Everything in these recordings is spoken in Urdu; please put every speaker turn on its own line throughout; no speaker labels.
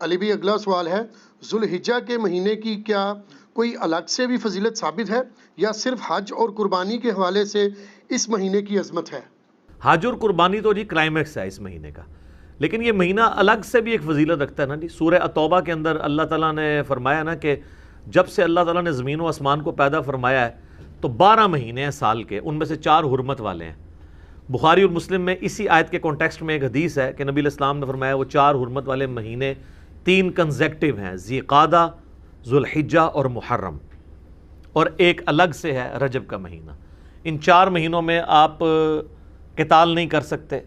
علی بھی اگلا سوال ہے، ذوالحجہ کے مہینے کی کیا کوئی الگ سے بھی فضیلت ثابت ہے یا صرف حج اور قربانی کے حوالے سے اس مہینے کی عظمت ہے؟
حج اور قربانی تو جی کلائمیکس ہے اس مہینے کا، لیکن یہ مہینہ الگ سے بھی ایک فضیلت رکھتا ہے نا جی۔ سورہ التوبہ کے اندر اللہ تعالیٰ نے فرمایا نا کہ جب سے اللہ تعالیٰ نے زمین و آسمان کو پیدا فرمایا ہے تو 12 مہینے ہیں سال کے، ان میں سے 4 حرمت والے ہیں۔ بخاری اور مسلم میں اسی آیت کے کانٹیکسٹ میں ایک حدیث ہے کہ نبی علیہ السلام نے فرمایا وہ 4 حرمت والے مہینے 3 کنزیکٹیو ہیں، ذی قعدہ، ذوالحجہ اور محرم، اور ایک الگ سے ہے رجب کا مہینہ۔ ان 4 مہینوں میں آپ قتال نہیں کر سکتے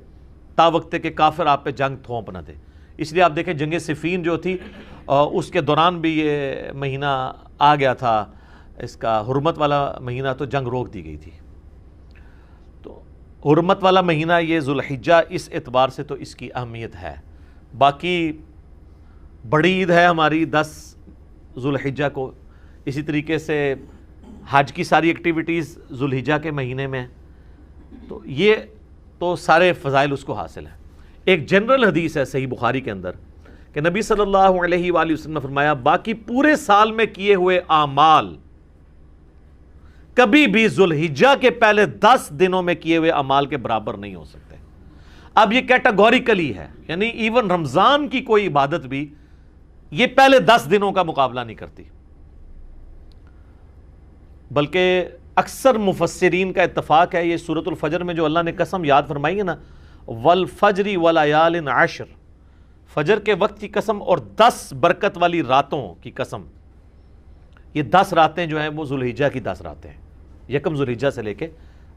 تا وقت کہ کافر آپ پہ جنگ تھوپ نہ دے۔ اس لیے آپ دیکھیں جنگ صفین جو تھی اس کے دوران بھی یہ مہینہ آ گیا تھا، اس کا حرمت والا مہینہ، تو جنگ روک دی گئی تھی۔ تو حرمت والا مہینہ یہ ذوالحجہ، اس اعتبار سے تو اس کی اہمیت ہے۔ باقی بڑی عید ہے ہماری 10 ذوالحجہ کو، اسی طریقے سے حج کی ساری ایکٹیویٹیز ذوالحجہ کے مہینے میں، تو یہ تو سارے فضائل اس کو حاصل ہیں۔ ایک جنرل حدیث ہے صحیح بخاری کے اندر کہ نبی صلی اللہ علیہ وآلہ وسلم نے فرمایا باقی پورے سال میں کیے ہوئے اعمال کبھی بھی ذوالحجہ کے پہلے 10 دنوں میں کیے ہوئے اعمال کے برابر نہیں ہو سکتے۔ اب یہ کیٹاگوریکلی ہے، یعنی ایون رمضان کی کوئی عبادت بھی یہ پہلے 10 دنوں کا مقابلہ نہیں کرتی، بلکہ اکثر مفسرین کا اتفاق ہے یہ سورۃ الفجر میں جو اللہ نے قسم یاد فرمائی ہے نا، والفجر ولیال عشر، فجر کے وقت کی قسم اور 10 برکت والی راتوں کی قسم، یہ 10 راتیں جو ہیں وہ ذوالحجہ کی 10 راتیں ہیں، یکم ذوالحجہ سے لے کے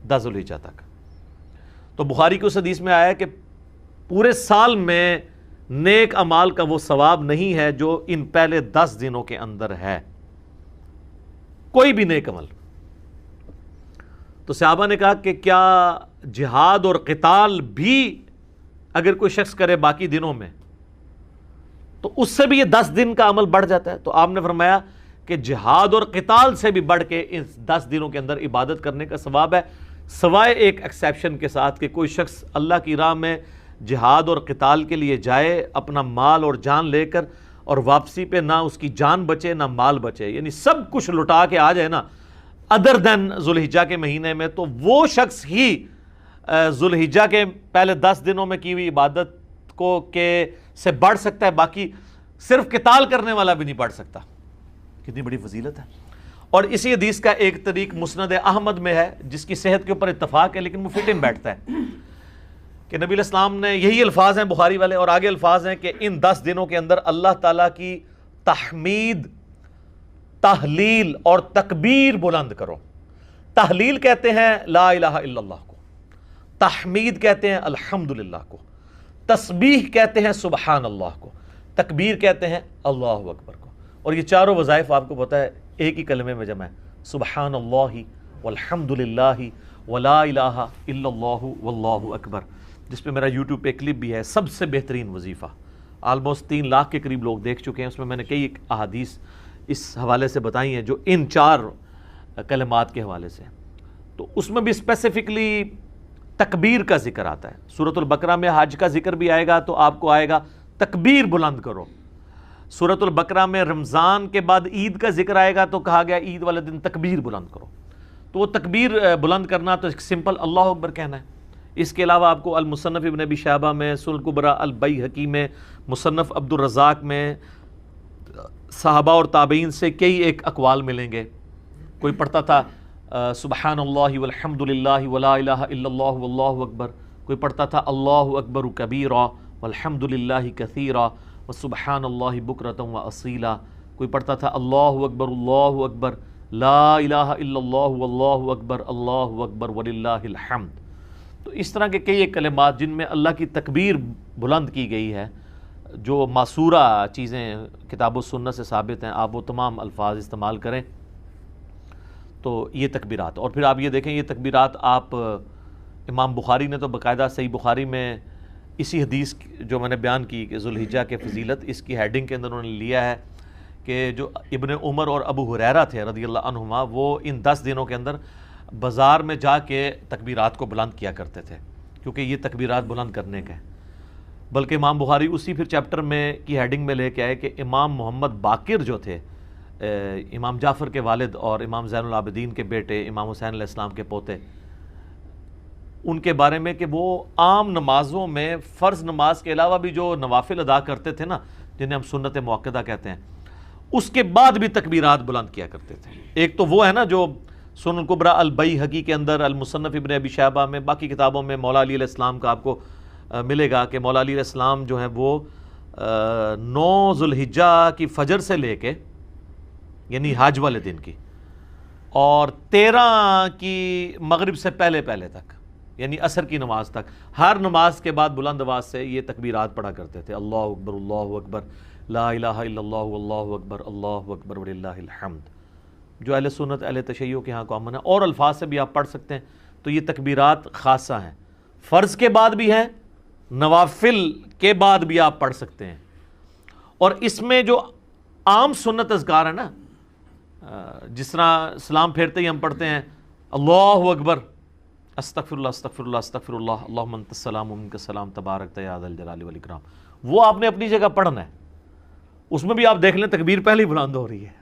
10 ذوالحجہ تک۔ تو بخاری کی اس حدیث میں آیا ہے کہ پورے سال میں نیک اعمال کا وہ ثواب نہیں ہے جو ان پہلے 10 دنوں کے اندر ہے، کوئی بھی نیک عمل۔ تو صحابہ نے کہا کہ کیا جہاد اور قتال بھی اگر کوئی شخص کرے باقی دنوں میں تو اس سے بھی یہ 10 دن کا عمل بڑھ جاتا ہے؟ تو آپ نے فرمایا کہ جہاد اور قتال سے بھی بڑھ کے ان 10 دنوں کے اندر عبادت کرنے کا ثواب ہے، سوائے ایک ایکسیپشن کے ساتھ کہ کوئی شخص اللہ کی راہ میں جہاد اور قتال کے لیے جائے اپنا مال اور جان لے کر، اور واپسی پہ نہ اس کی جان بچے نہ مال بچے، یعنی سب کچھ لٹا کے آ جائے نا ادر دین ذوالحجہ کے مہینے میں، تو وہ شخص ہی ذوالحجہ کے پہلے 10 دنوں میں کی ہوئی عبادت کو کے سے بڑھ سکتا ہے، باقی صرف قتال کرنے والا بھی نہیں بڑھ سکتا۔ کتنی بڑی فضیلت ہے۔ اور اسی حدیث کا ایک طریق مسند احمد میں ہے جس کی صحت کے اوپر اتفاق ہے لیکن وہ فٹ ان بیٹھتا ہے، کہ نبی علیہ السلام نے یہی الفاظ ہیں بخاری والے، اور آگے الفاظ ہیں کہ ان 10 دنوں کے اندر اللہ تعالیٰ کی تحمید، تحلیل اور تکبیر بلند کرو۔ تحلیل کہتے ہیں لا الہ الا اللہ کو، تحمید کہتے ہیں الحمدللہ کو، تسبیح کہتے ہیں سبحان اللہ کو، تکبیر کہتے ہیں اللہ اکبر کو۔ اور یہ چاروں وظائف آپ کو پتہ ہے ایک ہی کلمے میں جمع ہے، سبحان اللہ والحمدللہ ولا الہ الا اللہ واللہ اکبر، جس پہ میرا یوٹیوب پہ کلپ بھی ہے، سب سے بہترین وظیفہ، آلموسٹ 3 لاکھ کے قریب لوگ دیکھ چکے ہیں۔ اس میں میں نے کئی احادیث اس حوالے سے بتائی ہیں جو ان 4 کلمات کے حوالے سے، تو اس میں بھی اسپیسیفکلی تکبیر کا ذکر آتا ہے۔ سورۃ البقرہ میں حج کا ذکر بھی آئے گا تو آپ کو آئے گا تکبیر بلند کرو۔ سورۃ البقرہ میں رمضان کے بعد عید کا ذکر آئے گا تو کہا گیا عید والے دن تکبیر بلند کرو۔ تو وہ تکبیر بلند کرنا تو ایک سمپل اللہ اکبر کہنا ہے۔ اس کے علاوہ آپ کو المصنف ابن ابی شیبہ میں، سنن الکبریٰ البیہقی میں، مصنف عبد الرزاق میں صحابہ اور تابعین سے کئی ایک اقوال ملیں گے۔ کوئی پڑھتا تھا سبحان اللہ والحمدللہ ولا الہ الا اللہ واللہ اکبر، کوئی پڑھتا تھا اللہ اکبر کبیرا والحمدللہ کثیرا وسبحان اللہ بکرۃ واصیلا، کوئی پڑھتا تھا اللہ اکبر لا الہ الا اللہ واللہ اکبر وللہ الحمد۔ تو اس طرح کے کئی ایک کلمات جن میں اللہ کی تکبیر بلند کی گئی ہے، جو معصورہ چیزیں کتاب و سنت سے ثابت ہیں، آپ وہ تمام الفاظ استعمال کریں تو یہ تکبیرات۔ اور پھر آپ یہ دیکھیں یہ تکبیرات آپ امام بخاری نے تو باقاعدہ صحیح بخاری میں اسی حدیث جو میں نے بیان کی کہ ذوالحجہ کے فضیلت، اس کی ہیڈنگ کے اندر انہوں نے لیا ہے کہ جو ابن عمر اور ابو ہریرہ تھے رضی اللہ عنہما، وہ ان 10 دنوں کے اندر بازار میں جا کے تکبیرات کو بلند کیا کرتے تھے، کیونکہ یہ تکبیرات بلند کرنے کا ہے۔ بلکہ امام بخاری اسی پھر چیپٹر میں کی ہیڈنگ میں لے کے آئے کہ امام محمد باقر جو تھے، امام جعفر کے والد اور امام زین العابدین کے بیٹے، امام حسین علیہ السلام کے پوتے، ان کے بارے میں کہ وہ عام نمازوں میں فرض نماز کے علاوہ بھی جو نوافل ادا کرتے تھے نا، جنہیں ہم سنت مؤکدہ کہتے ہیں، اس کے بعد بھی تکبیرات بلند کیا کرتے تھے۔ ایک تو وہ ہے نا جو سنن الکبری البیہقی کے اندر، المصنف ابن ابی شیبہ میں، باقی کتابوں میں مولا علی علیہ السلام کا آپ کو ملے گا کہ مولا علی علیہ السلام جو ہیں وہ 9 ذوالحجہ کی فجر سے لے کے، یعنی حج والے دن کی، اور 13 کی مغرب سے پہلے تک، یعنی عصر کی نماز تک، ہر نماز کے بعد بلند آواز سے یہ تکبیرات پڑھا کرتے تھے، اللہ اکبر اللہ اکبر، لا الہ الا اللہ اللہ اکبر اللہ اکبر وللہ الحمد، جو اہل سنت اہل تشیع کے ہاں کامن ہے۔ اور الفاظ سے بھی آپ پڑھ سکتے ہیں۔ تو یہ تکبیرات خاصہ ہیں، فرض کے بعد بھی ہیں، نوافل کے بعد بھی آپ پڑھ سکتے ہیں۔ اور اس میں جو عام سنت اذکار ہے نا، جس طرح سلام پھیرتے ہی ہم پڑھتے ہیں اللہ اکبر، استغفر اللہ استغفر اللہ استغفر اللہ، اللہم انت السلام و منک السلام تبارک یا ذا الجلال والاکرام، وہ آپ نے اپنی جگہ پڑھنا ہے۔ اس میں بھی آپ دیکھ لیں تکبیر پہلے ہی بلند ہو رہی ہے،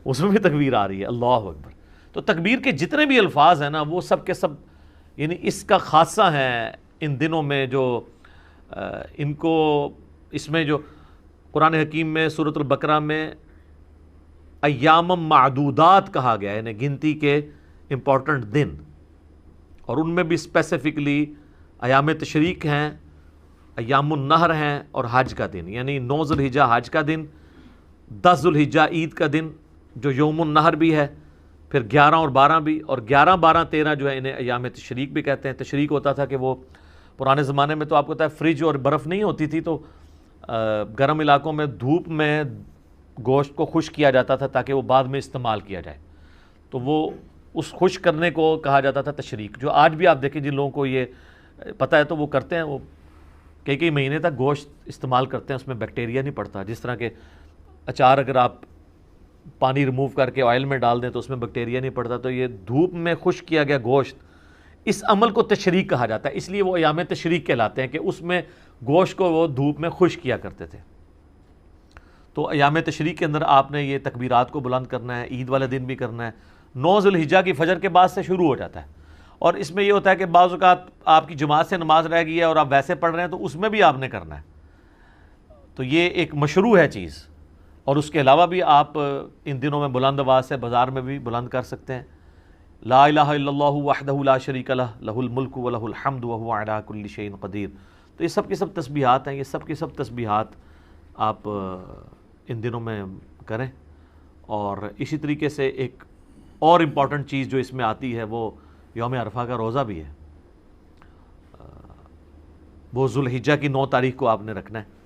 اس میں بھی تکبیر آ رہی ہے اللہ اکبر۔ تو تکبیر کے جتنے بھی الفاظ ہیں نا، وہ سب کے سب یعنی اس کا خاصہ ہے ان دنوں میں، جو ان کو اس میں جو قرآن حکیم میں سورۃ البقرہ میں ایام معدودات کہا گیا ہے، یعنی گنتی کے امپورٹنٹ دن، اور ان میں بھی اسپیسیفکلی ایام تشریق ہیں، ایام النہر ہیں، اور حج کا دن، یعنی 9 ذوالحجہ حج کا دن، 10 ذوالحجہ عید کا دن جو یوم النہر بھی ہے، پھر 11 اور 12 بھی، اور 11 12 13 جو ہے انہیں ایام تشریق بھی کہتے ہیں۔ تشریق ہوتا تھا کہ وہ پرانے زمانے میں تو آپ کو پتہ ہے فریج اور برف نہیں ہوتی تھی، تو گرم علاقوں میں دھوپ میں گوشت کو خشک کیا جاتا تھا تاکہ وہ بعد میں استعمال کیا جائے، تو وہ اس خشک کرنے کو کہا جاتا تھا تشریق، جو آج بھی آپ دیکھیں جن لوگوں کو یہ پتہ ہے تو وہ کرتے ہیں، وہ کئی مہینے تک گوشت استعمال کرتے ہیں، اس میں بیکٹیریا نہیں پڑتا۔ جس طرح کہ اچار اگر آپ پانی ریموو کر کے آئل میں ڈال دیں تو اس میں بیکٹیریا نہیں پڑتا، تو یہ دھوپ میں خشک کیا گیا گوشت، اس عمل کو تشریق کہا جاتا ہے، اس لیے وہ ایام تشریق کہلاتے ہیں کہ اس میں گوشت کو وہ دھوپ میں خشک کیا کرتے تھے۔ تو ایام تشریق کے اندر آپ نے یہ تکبیرات کو بلند کرنا ہے، عید والے دن بھی کرنا ہے۔ 9 ذوالحجہ کی فجر کے بعد سے شروع ہو جاتا ہے، اور اس میں یہ ہوتا ہے کہ بعض اوقات آپ کی جماعت سے نماز رہ گئی ہے اور آپ ویسے پڑھ رہے ہیں تو اس میں بھی آپ نے کرنا ہے، تو یہ ایک مشروع ہے چیز۔ اور اس کے علاوہ بھی آپ ان دنوں میں بلند آواز سے بازار میں بھی بلند کر سکتے ہیں، لا الہ الا اللہ وحدہ لا شریک لہ، لہ الملک و لہ الحمد وہو علی کل شیء قدیر۔ تو یہ سب کی سب تسبیحات ہیں، یہ سب کی سب تسبیحات آپ ان دنوں میں کریں۔ اور اسی طریقے سے ایک اور امپورٹنٹ چیز جو اس میں آتی ہے وہ یوم عرفہ کا روزہ بھی ہے، وہ ذوالحجہ کی 9 تاریخ کو آپ نے رکھنا ہے،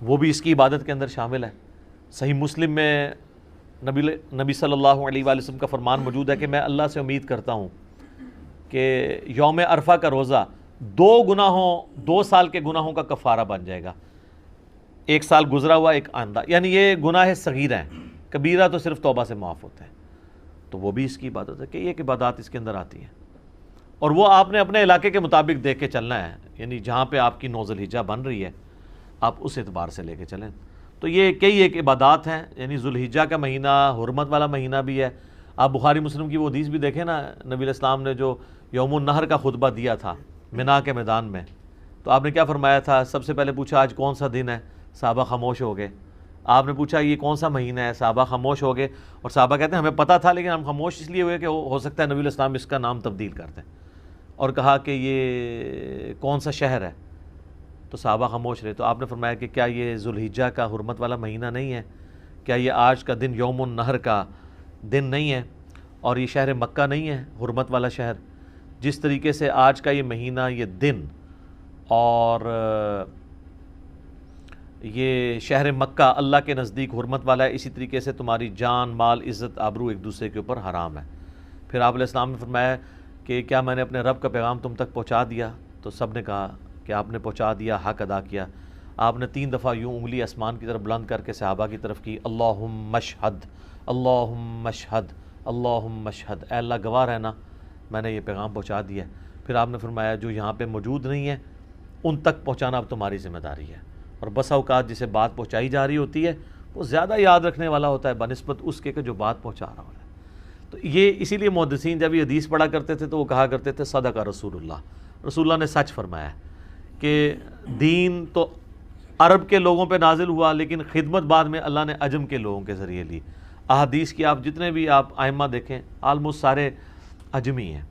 وہ بھی اس کی عبادت کے اندر شامل ہے۔ صحیح مسلم میں نبی صلی اللہ علیہ وآلہ وسلم کا فرمان موجود ہے کہ میں اللہ سے امید کرتا ہوں کہ یوم عرفہ کا روزہ 2 سال کے گناہوں کا کفارہ بن جائے گا، 1 سال گزرا ہوا ایک آئندہ، یعنی یہ گناہ صغیرہ ہیں، کبیرہ تو صرف توبہ سے معاف ہوتے ہیں۔ تو وہ بھی اس کی عبادت ہے کہ یہ عبادات اس کے اندر آتی ہیں، اور وہ آپ نے اپنے علاقے کے مطابق دیکھ کے چلنا ہے، یعنی جہاں پہ آپ کی 9 ذوالحجہ بن رہی ہے آپ اس اعتبار سے لے کے چلیں۔ تو یہ کئی ایک عبادات ہیں، یعنی ذوالحجہ کا مہینہ حرمت والا مہینہ بھی ہے۔ آپ بخاری مسلم کی وہ حدیث بھی دیکھیں نا، نبی علیہ السلام نے جو یوم النہر کا خطبہ دیا تھا منا کے میدان میں، تو آپ نے کیا فرمایا تھا؟ سب سے پہلے پوچھا آج کون سا دن ہے، صحابہ خاموش ہو گئے۔ آپ نے پوچھا یہ کون سا مہینہ ہے، صحابہ خاموش ہو گئے، اور صحابہ کہتے ہیں ہمیں پتہ تھا لیکن ہم خاموش اس لیے ہوئے کہ ہو سکتا ہے نبی علیہ السلام اس کا نام تبدیل کر دیں، اور کہا کہ یہ کون سا شہر ہے، تو صحابہ خاموش رہے۔ تو آپ نے فرمایا کہ کیا یہ ذوالحجہ کا حرمت والا مہینہ نہیں ہے؟ کیا یہ آج کا دن یوم النہر کا دن نہیں ہے؟ اور یہ شہر مکہ نہیں ہے حرمت والا شہر؟ جس طریقے سے آج کا یہ مہینہ، یہ دن، اور یہ شہر مکہ اللہ کے نزدیک حرمت والا ہے، اسی طریقے سے تمہاری جان، مال، عزت، آبرو ایک دوسرے کے اوپر حرام ہے۔ پھر آپ علیہ السلام نے فرمایا کہ کیا میں نے اپنے رب کا پیغام تم تک پہنچا دیا؟ تو سب نے کہا کہ آپ نے پہنچا دیا، حق ادا کیا۔ آپ نے 3 دفعہ یوں انگلی آسمان کی طرف بلند کر کے صحابہ کی طرف کی، اللہم اشہد، اللہم اشہد، اللہم اشہد، اے اللہ گواہ رہنا میں نے یہ پیغام پہنچا دیا ہے۔ پھر آپ نے فرمایا جو یہاں پہ موجود نہیں ہے ان تک پہنچانا اب تمہاری ذمہ داری ہے. اور بسا اوقات جسے بات پہنچائی جا رہی ہوتی ہے وہ زیادہ یاد رکھنے والا ہوتا ہے بنسبت اس کے کہ جو بات پہنچا رہا ہوتا ہے. تو یہ اسی لیے محدثین جب یہ حدیث پڑھا کرتے تھے تو وہ کہا کرتے تھے صدق رسول اللہ, رسول اللہ نے سچ فرمایا کہ دین تو عرب کے لوگوں پہ نازل ہوا لیکن خدمت بعد میں اللہ نے عجم کے لوگوں کے ذریعے لی. احادیث کی آپ جتنے بھی آپ ائمہ دیکھیں آلموسٹ سارے عجمی ہیں,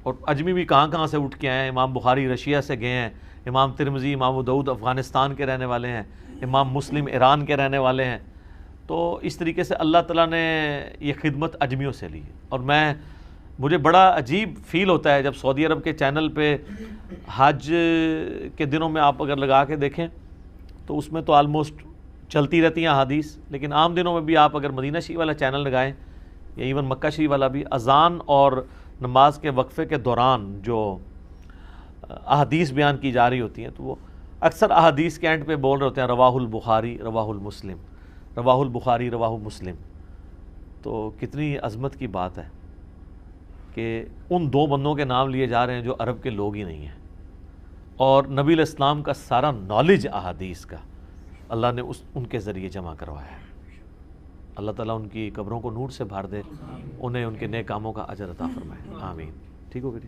اور عجمی بھی کہاں کہاں سے اٹھ کے آئے ہیں. امام بخاری رشیا سے گئے ہیں, امام ترمذی امام ابو داؤد افغانستان کے رہنے والے ہیں, امام مسلم ایران کے رہنے والے ہیں. تو اس طریقے سے اللہ تعالیٰ نے یہ خدمت عجمیوں سے لی. اور مجھے بڑا عجیب فیل ہوتا ہے جب سعودی عرب کے چینل پہ حج کے دنوں میں آپ اگر لگا کے دیکھیں تو اس میں تو آلموسٹ چلتی رہتی ہیں احادیث, لیکن عام دنوں میں بھی آپ اگر مدینہ شریف والا چینل لگائیں یا ایون مکہ شریف والا بھی, اذان اور نماز کے وقفے کے دوران جو احادیث بیان کی جا رہی ہوتی ہیں تو وہ اکثر احادیث کے اینڈ پہ بول رہے ہوتے ہیں رواہ البخاری رواہ المسلم, رواہ البخاری رواہ مسلم. تو کتنی عظمت کی بات ہے کہ ان دو بندوں کے نام لیے جا رہے ہیں جو عرب کے لوگ ہی نہیں ہیں, اور نبی علیہ السلام کا سارا نالج احادیث کا اللہ نے ان کے ذریعے جمع کروایا ہے. اللہ تعالیٰ ان کی قبروں کو نور سے بھر دے, انہیں ان کے نیک کاموں کا اجر عطا فرمائے. آمین. ٹھیک ہو گئی.